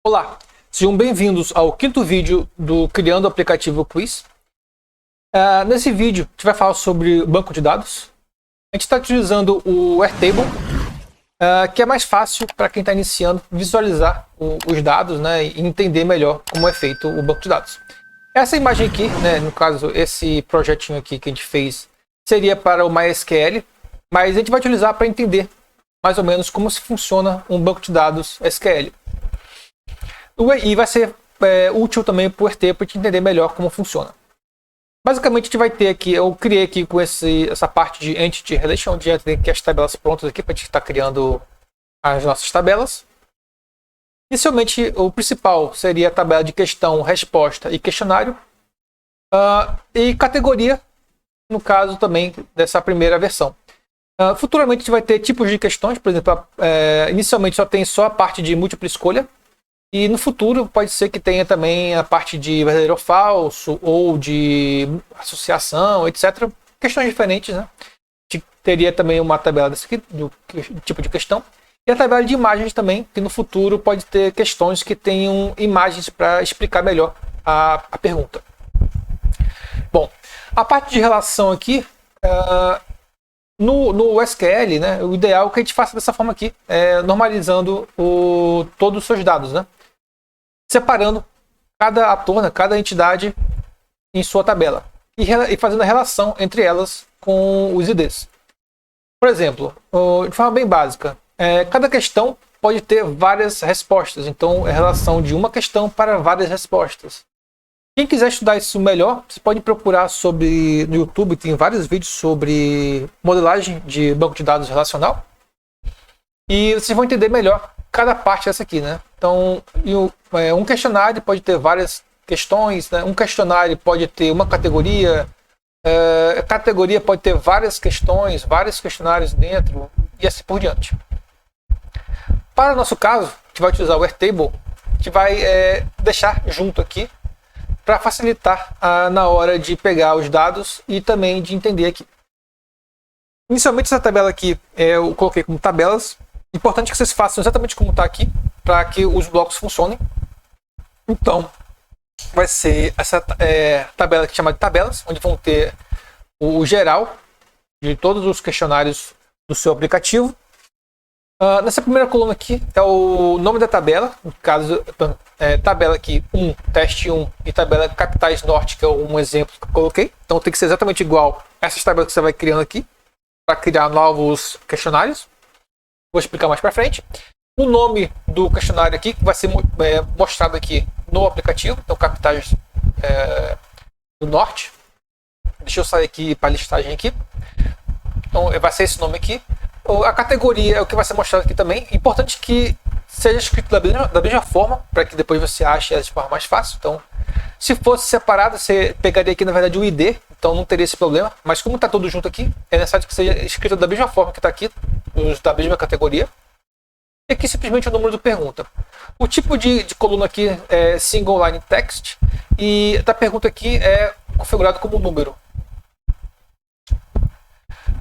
Olá, sejam bem-vindos ao quinto vídeo do Criando o Aplicativo Quiz. Nesse vídeo, a gente vai falar sobre banco de dados. A gente está utilizando o Airtable, que é mais fácil para quem está iniciando visualizar os dados, né, e entender melhor como é feito o banco de dados. Essa imagem aqui, né, no caso, esse projetinho aqui que a gente fez, seria para o MySQL, mas a gente vai utilizar para entender mais ou menos como se funciona um banco de dados SQL. E vai ser útil também para o RT para te entender melhor como funciona. Basicamente a gente vai ter aqui, eu criei aqui com essa parte de Entity Relation, onde já tem aqui as tabelas prontas aqui para a gente estar criando as nossas tabelas. Inicialmente o principal seria a tabela de questão, resposta e questionário. E categoria, no caso também dessa primeira versão. Futuramente a gente vai ter tipos de questões, por exemplo, inicialmente só a parte de múltipla escolha. E no futuro pode ser que tenha também a parte de verdadeiro ou falso, ou de associação, etc. Questões diferentes, né? Teria também uma tabela desse aqui, do tipo de questão. E a tabela de imagens também, que no futuro pode ter questões que tenham imagens para explicar melhor a pergunta. Bom, a parte de relação aqui, no SQL, né, o ideal é que a gente faça dessa forma aqui, normalizando todos os seus dados, né? Separando cada ator, né, cada entidade em sua tabela e fazendo a relação entre elas com os IDs. Por exemplo, de forma bem básica, cada questão pode ter várias respostas, então é relação de uma questão para várias respostas. Quem quiser estudar isso melhor, você pode procurar no YouTube, tem vários vídeos sobre modelagem de banco de dados relacional e vocês vão entender melhor cada parte dessa aqui, né? Então, um questionário pode ter várias questões, né? Um questionário pode ter uma categoria, a categoria pode ter várias questões, vários questionários dentro e assim por diante. Para o nosso caso, a gente vai utilizar o Airtable, a gente vai deixar junto aqui para facilitar na hora de pegar os dados e também de entender aqui. Inicialmente essa tabela aqui eu coloquei como tabelas. Importante que vocês façam exatamente como está aqui, para que os blocos funcionem. Então, vai ser essa tabela que chama de tabelas, onde vão ter o geral de todos os questionários do seu aplicativo. Nessa primeira coluna aqui é o nome da tabela, no caso, tabela aqui 1, teste 1 e tabela capitais norte, que é um exemplo que eu coloquei. Então tem que ser exatamente igual a essas tabelas que você vai criando aqui, para criar novos questionários. Vou explicar mais para frente. O nome do questionário aqui, que vai ser mostrado aqui no aplicativo, então capitais do norte. Deixa eu sair aqui para a listagem aqui. Então vai ser esse nome aqui. A categoria é o que vai ser mostrado aqui também. Importante que seja escrito da mesma forma, para que depois você ache ela de forma mais fácil. Então, se fosse separado, você pegaria aqui na verdade o ID, então não teria esse problema. Mas como está tudo junto aqui, é necessário que seja escrito da mesma forma que está aqui, da mesma categoria. E aqui simplesmente o número do pergunta. O tipo de coluna aqui é single line text e da pergunta aqui é configurado como número.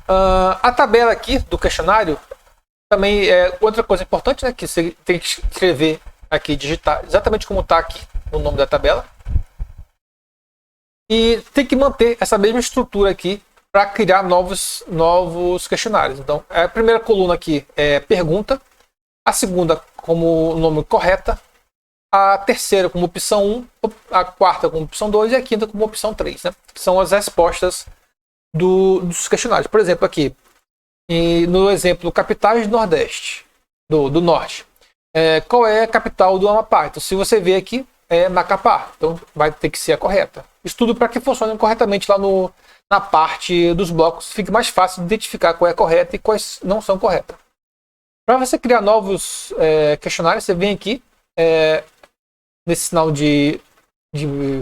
A tabela aqui do questionário também é outra coisa importante, né, que você tem que escrever aqui, digitar exatamente como está aqui no nome da tabela. E tem que manter essa mesma estrutura aqui para criar novos questionários. Então, a primeira coluna aqui é pergunta, a segunda como nome correta, a terceira como opção 1, a quarta como opção 2 e a quinta como opção 3, né? Que são as respostas dos questionários. Por exemplo, aqui, no exemplo capitais do Nordeste, do Norte, qual é a capital do Amapá? Então, se você ver aqui, é Macapá, então vai ter que ser a correta. Isso tudo para que funcione corretamente lá na parte dos blocos, fique mais fácil de identificar qual é correta e quais não são corretas. Para você criar novos questionários, você vem aqui nesse sinal de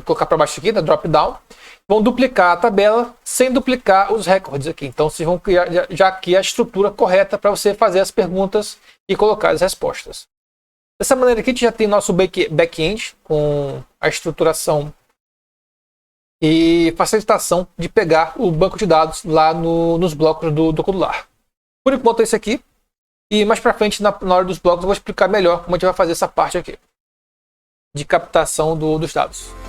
colocar para baixo aqui, da drop down, vão duplicar a tabela sem duplicar os recordes aqui. Então vocês vão criar já aqui a estrutura correta para você fazer as perguntas e colocar as respostas. Dessa maneira aqui a gente já tem nosso back-end com a estruturação e facilitação de pegar o banco de dados lá nos blocos do Codular. Por enquanto é esse aqui. E mais para frente, na hora dos blocos, eu vou explicar melhor como a gente vai fazer essa parte aqui. de captação dos dados.